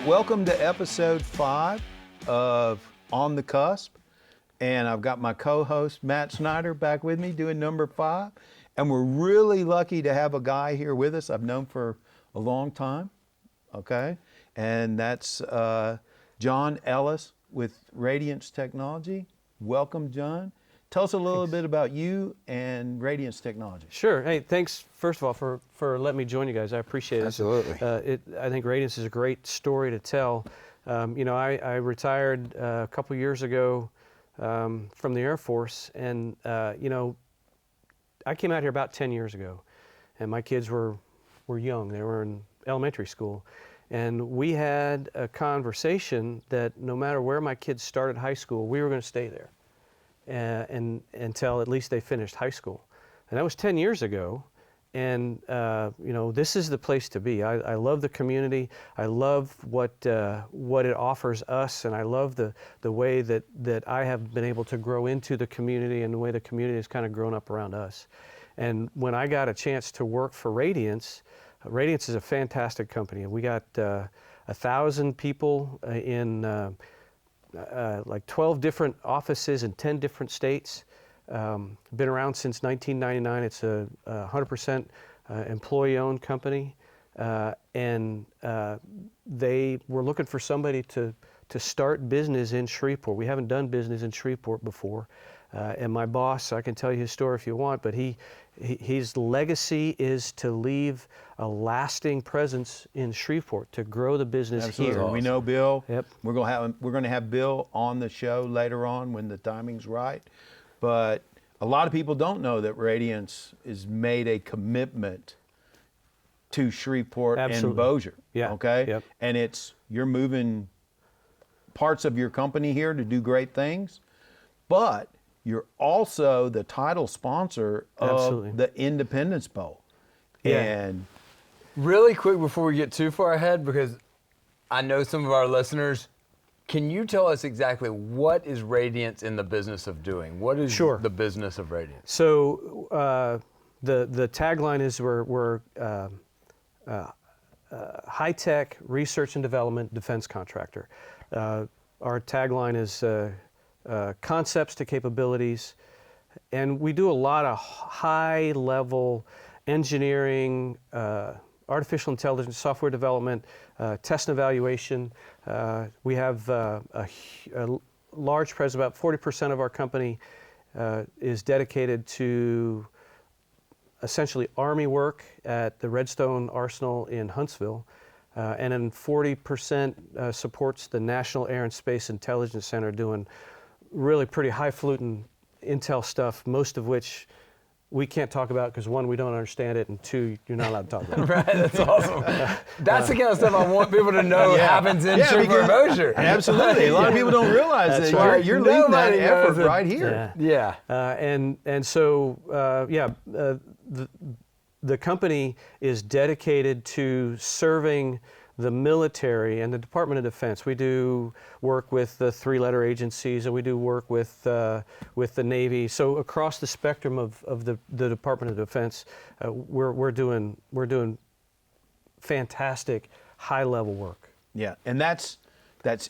right, welcome to episode 5 of On the Cusp. And I've got my co-host Matt Snyder back with me doing number 5. And we're really lucky to have a guy here with us I've known for a long time, okay? And that's John Ellis with Radiance Technology. Welcome, John. Tell us a little bit about you and Radiance Technology. Sure. Hey, thanks, first of all, for letting me join you guys. I appreciate it. Absolutely. I think Radiance is a great story to tell. I retired a couple years ago from the Air Force, and, I came out here about 10 years ago, and my kids were young. They were in elementary school. And we had a conversation that no matter where my kids started high school, we were going to stay there. And until at least they finished high school. And that was 10 years ago. And, this is the place to be. I love the community. I love what it offers us. And I love the way that I have been able to grow into the community and the way the community has kind of grown up around us. And when I got a chance to work for Radiance, Radiance is a fantastic company. We got 1,000 people in like 12 different offices in 10 different states. Been around since 1999. It's a 100% employee-owned company, and they were looking for somebody to start business in Shreveport. We haven't done business in Shreveport before, and my boss, I can tell you his story if you want, but his legacy is to leave a lasting presence in Shreveport, to grow the business Absolutely. here. We know Bill. Yep. We're going to have Bill on the show later on when the timing's right. But a lot of people don't know that Radiance has made a commitment to Shreveport Absolutely. and Bossier. Yeah. Okay. Yep. And you're moving parts of your company here to do great things, but you're also the title sponsor of Absolutely. the Independence Bowl. Yeah. And really quick before we get too far ahead, because I know some of our listeners, can you tell us exactly what is Radiance in the business of doing? What is Sure. the business of Radiance? So the tagline is we're high-tech research and development defense contractor. Our tagline is concepts to capabilities, and we do a lot of high-level engineering, artificial intelligence, software development, test and evaluation. We have a large presence. About 40% of our company is dedicated to essentially Army work at the Redstone Arsenal in Huntsville, and then 40% supports the National Air and Space Intelligence Center, doing really pretty highfalutin intel stuff, most of which we can't talk about because, 1, we don't understand it, and 2, you're not allowed to talk about it. Right, that's awesome. That's the kind of stuff I want people to know happens in Shreveport and Bossier. absolutely. A lot of people don't realize That's that right. you're leading that Nobody knows effort it. right here. Yeah. Yeah. The company is dedicated to serving the military and the Department of Defense. We do work with the 3-letter agencies, and we do work with the Navy. So across the spectrum of the Department of Defense, we're doing fantastic high-level work. Yeah, and that's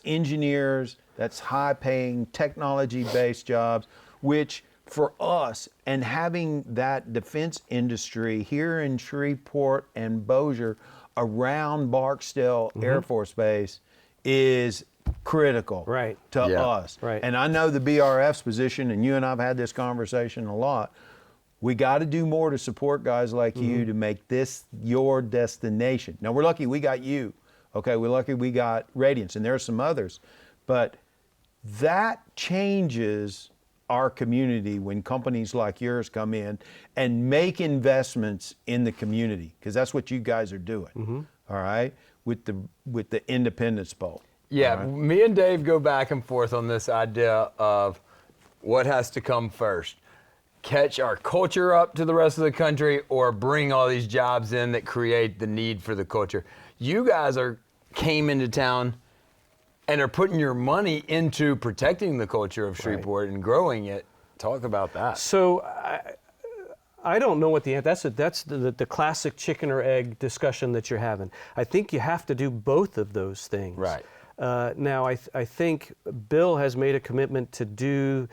engineers, that's high-paying, technology-based jobs, which for us, and having that defense industry here in Shreveport and Bossier around Barksdale Air Force Base is critical to us. Right. And I know the BRF's position, and you and I have had this conversation a lot. We got to do more to support guys like you to make this your destination. Now, we're lucky we got you. Okay, we're lucky we got Radiance, and there are some others. But that changes our community when companies like yours come in and make investments in the community, because that's what you guys are doing. All right, with the Independence Bowl. Yeah, right? Me and Dave go back and forth on this idea of what has to come first. Catch our culture up to the rest of the country, or bring all these jobs in that create the need for the culture. You guys came into town and are putting your money into protecting the culture of Shreveport and growing it. Talk about that. So I don't know what that's the classic chicken or egg discussion that you're having. I think you have to do both of those things. Right. Now, I think Bill has made a commitment to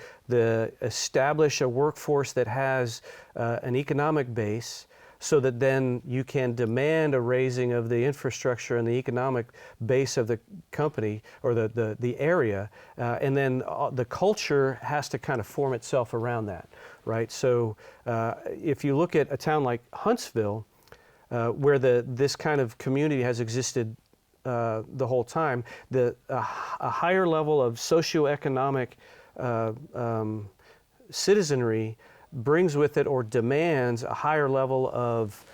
establish a workforce that has an economic base, so that then you can demand a raising of the infrastructure and the economic base of the company or the area, and then the culture has to kind of form itself around that, right? So if you look at a town like Huntsville, where this kind of community has existed the whole time, a higher level of socioeconomic citizenry brings with it or demands a higher level of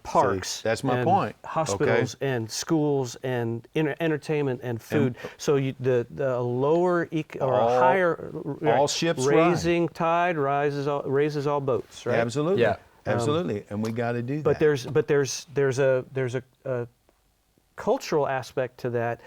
parks. See, that's my and point. Hospitals and schools and entertainment and food. So the lower or a higher all ships raising tide raises all boats, right? Absolutely. Yeah. Absolutely. And we got to do But that. there's a cultural aspect to that.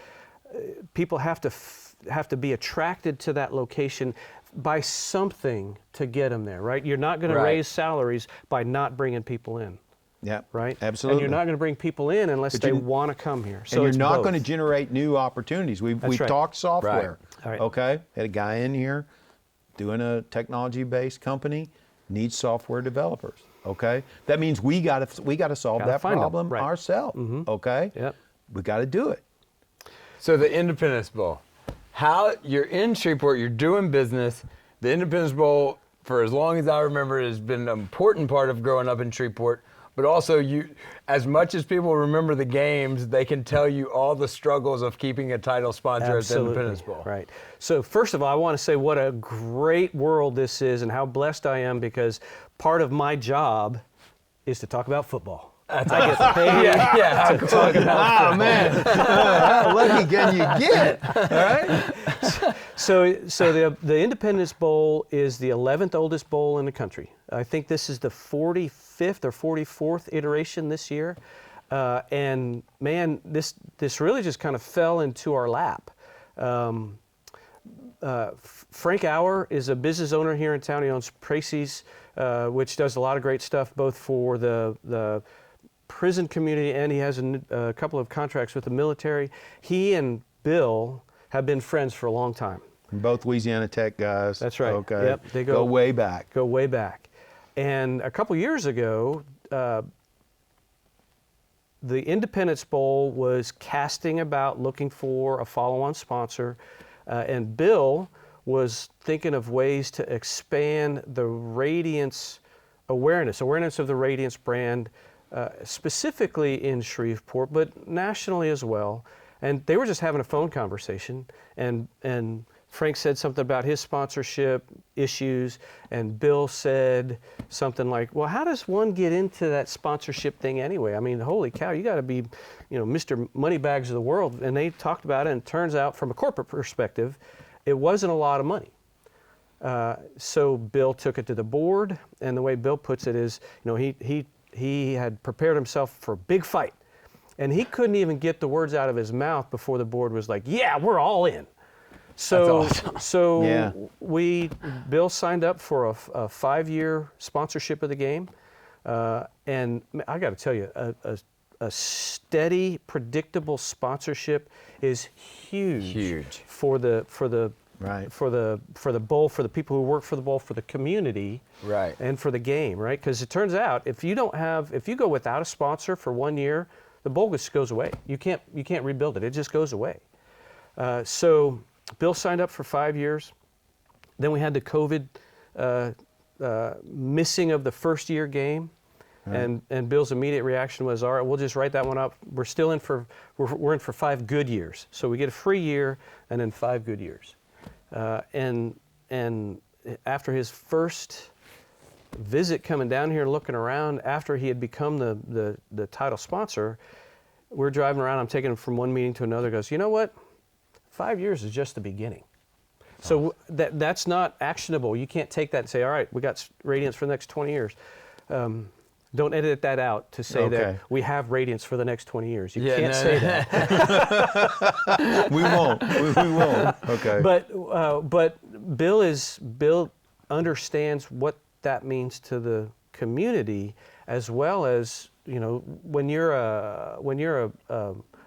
People have to be attracted to that location by something to get them there, right? You're not going to raise salaries by not bringing people in. Yeah, right? absolutely. And you're not going to bring people in unless they want to come here. So and you're it's not both. going to generate new opportunities. We've right. talked software. Right. Okay, had a guy in here doing a technology-based company, needs software developers. Okay, that means we got to solve that problem ourselves. Mm-hmm. Okay, yep. We got to do it. So the Independence Bowl, how you're in Shreveport, you're doing business. The Independence Bowl, for as long as I remember, has been an important part of growing up in Shreveport. But also, as much as people remember the games, they can tell you all the struggles of keeping a title sponsor at the Independence Bowl. Right. So first of all, I want to say what a great world this is and how blessed I am, because part of my job is to talk about football. I get paid to talk about football. Man, how lucky can you get? All right. So the Independence Bowl is the 11th oldest bowl in the country. I think this is the 45th or 44th iteration this year. And man, this really just kind of fell into our lap. Frank Auer is a business owner here in town. He owns Pracy's, which does a lot of great stuff both for the prison community, and he has a couple of contracts with the military. He and Bill have been friends for a long time. Both Louisiana Tech guys. That's right. Okay. Yep. They go way back. Go way back. And a couple years ago, the Independence Bowl was casting about looking for a follow-on sponsor, and Bill was thinking of ways to expand the Radiance awareness of the Radiance brand, specifically in Shreveport, but nationally as well. And they were just having a phone conversation, and Frank said something about his sponsorship issues, and Bill said something like, well, how does one get into that sponsorship thing anyway? I mean, holy cow, you got to be, Mr. Moneybags of the world. And they talked about it, and it turns out from a corporate perspective, it wasn't a lot of money. So Bill took it to the board, and the way Bill puts it is, he had prepared himself for a big fight, and he couldn't even get the words out of his mouth before the board was like, yeah, we're all in. So, That's awesome. so Bill signed up for a 5-year sponsorship of the game, and I got to tell you, a steady, predictable sponsorship is huge for the Right. for the bowl, for the people who work for the bowl, for the community, right, and for the game, right? Because it turns out if you go without a sponsor for 1 year, the bowl just goes away. You can't rebuild it. It just goes away. So Bill signed up for 5 years. Then we had the COVID missing of the first year game. Right. And Bill's immediate reaction was, all right, we'll just write that one up. We're still in for 5 good years. So we get a free year and then 5 good years. And after his first visit coming down here looking around, after he had become the title sponsor, we're driving around, I'm taking him from one meeting to another, goes, you know what? 5 years is just the beginning. So that's not actionable. You can't take that and say, all right, we got Radiance for the next 20 years. Don't edit that out to say that we have Radiance for the next 20 years. You can't say that. We won't. We won't. Okay. But Bill understands what that means to community, as well as, you know, when you're a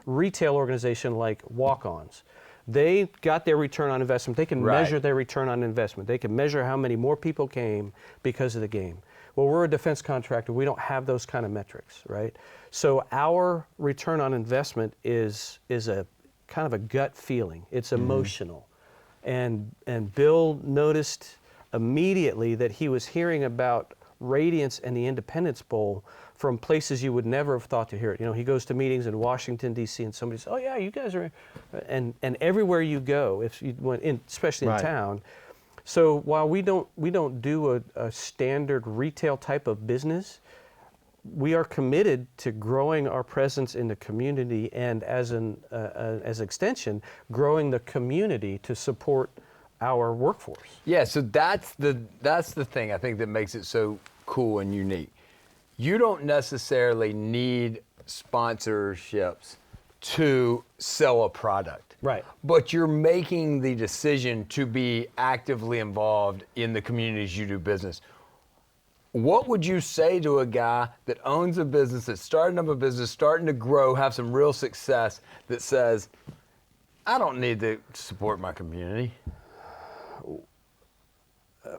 retail organization like Walk-Ons, they got their return on investment. They can measure their return on investment. They can measure how many more people came because of the game. Well, we're a defense contractor. We don't have those kind of metrics, right? So our return on investment is a kind of a gut feeling. It's emotional. And Bill noticed immediately that he was hearing about Radiance and the Independence Bowl from places you would never have thought to hear it. You know, he goes to meetings in Washington, D.C., and somebody says, oh, yeah, you guys are, and everywhere you go, if you went in, especially in town. So while we don't do a standard retail type of business, we are committed to growing our presence in the community, and as an extension, growing the community to support our workforce. Yeah, so that's the thing I think that makes it so cool and unique. You don't necessarily need sponsorships to sell a product. Right. But you're making the decision to be actively involved in the communities you do business. What would you say to a guy that owns a business, that's starting up a business, starting to grow, have some real success, that says, I don't need to support my community?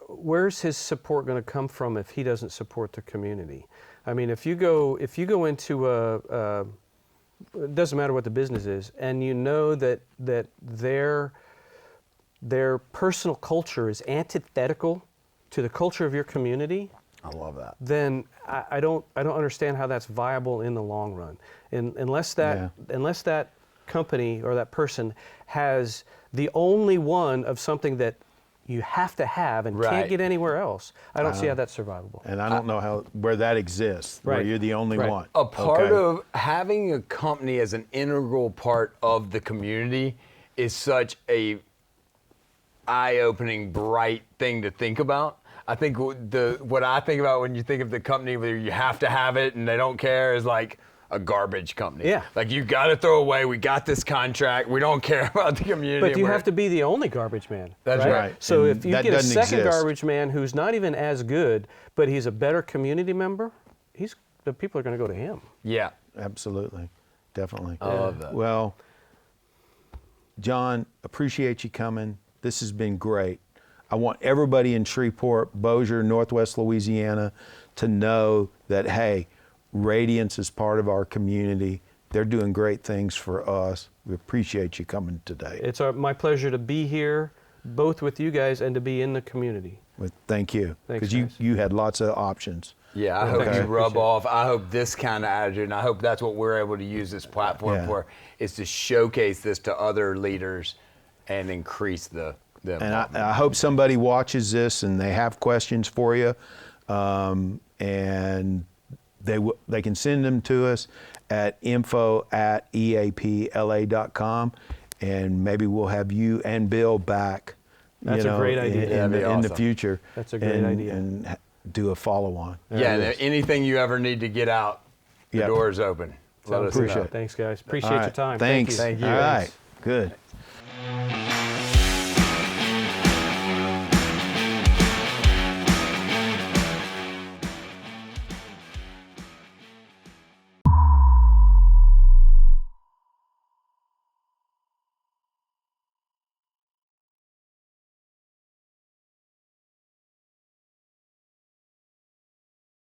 Where's his support going to come from if he doesn't support the community? I mean, if you go into it doesn't matter what the business is, and you know that their personal culture is antithetical to the culture of your community, I love that. then I don't understand how that's viable in the long run. Unless that company or that person has the only one of something that you have to have and can't get anywhere else, I don't see how that's survivable. And I don't know where that exists, where you're the only one. A part of having a company as an integral part of the community is such a eye-opening, bright thing to think about. I think what I think about when you think of the company where you have to have it and they don't care is like a garbage company. Yeah. Like, you got to throw away. We got this contract. We don't care about the community. But you have to be the only garbage man. That's right. So And if you that get a doesn't second exist. garbage man who's not even as good, but he's a better community member, the people are going to go to him. Yeah. Absolutely. Definitely. I love that. Well, John, appreciate you coming. This has been great. I want everybody in Shreveport, Bossier, Northwest Louisiana to know that, hey, Radiance is part of our community. They're doing great things for us. We appreciate you coming today. It's my pleasure to be here, both with you guys and to be in the community. Thank you. Thanks, Because guys. you had lots of options. Yeah, I hope thanks. you I rub appreciate it. off. I hope this kind of attitude, and I hope that's what we're able to use this platform Yeah. for, is to showcase this to other leaders and increase the And involvement. I hope somebody watches this and they have questions for you, and they can send them to us at info@eapla.com, and maybe we'll have you and Bill back. That's a great idea. In That'd be the awesome. future. That's a great idea. And do a follow-on. Yeah, and anything you ever need to get out, the Yep. door is open. Let us appreciate know. it. Thanks, guys. Appreciate All your right. time. Thanks. Thank you. All right. Good.